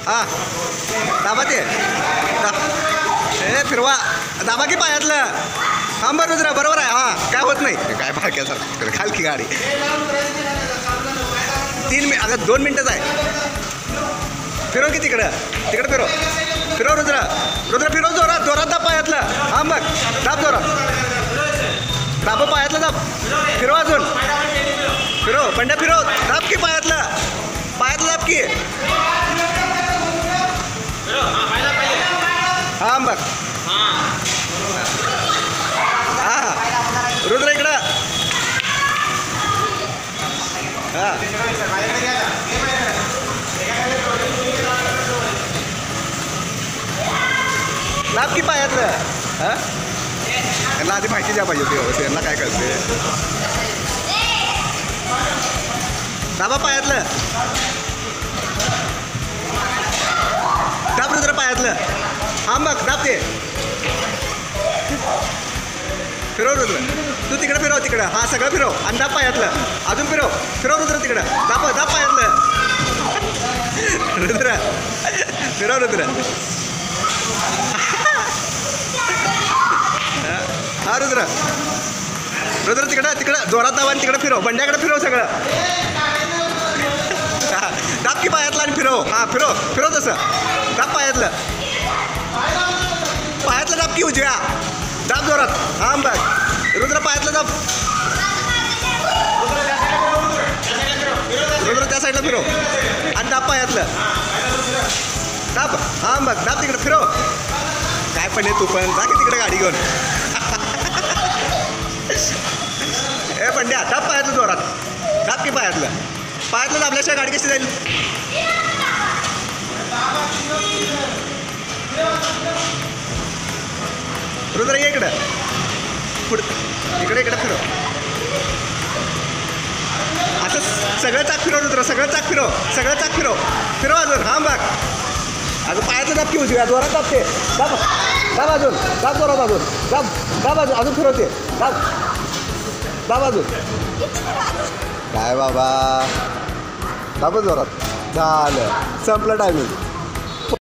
हां दाबा ते फिरवा दाबा की पायातलं हां बरं रुद्रा बरोबर आहे हां काय होत नाही काय बारक्यासारखं खाल की गाडी 3 मिनिट अगं 2 मिनटंच आहे फिरव की तिकडं फिरव रुद्रा फिरव जोरात दाब पायातलं हां बघ दाब जोरात दाब पायातलं दाब फिरव अजून फिरव बंड्या फिरव दाब की पायातलं दाब की हां बघ हां रुद्र इकडं हां दाब की पायातलं हां यांना आधी माहिती द्या पाहिजे होती यांना काय कळते दाबा पायातलं दाब रुद्र पायातलं हां बघ दाब ते फिरव रुद्र तू तिकडं फिरव तिकडं हां सगळं फिरव आणि दाब पायातलं अजून फिरव रुद्र तिकडं दाब पायातलं रुद्र फिरव रुद्र हां रुद्र तिकडं जोरात दाबा आणि तिकडं फिरव बंड्याकडे फिरव सगळं दाब की पायातलं आणि फिरव हां फिरव तसं दाब पायातलं दाब की उजव्या दाब जोरात हां बघ रुद्र पायातलं दाब रुद्र त्या साईडला फिरव आणि दाब पायातलं दाब हां बघ दाब तिकडं फिरव काय पण तू पण जा की तिकडे गाडी घेऊन ए पंड्या दाब पायातलं जोरात दाब की पायातलं दाबल्याशिवाय गाडी कशी जाईल रुद्र ये इकडं इकडे फिरव असं सगळं चाक फिरव रुद्र सगळं चाक फिरव अजून हां बघ अजून पायाचं दाब की उजव्या जोरात दाबते दाब अजून दाब जोरात दाब अजून फिरवते दाब अजून काय बाबा दाब जोरात झालं संपलं टायमिंग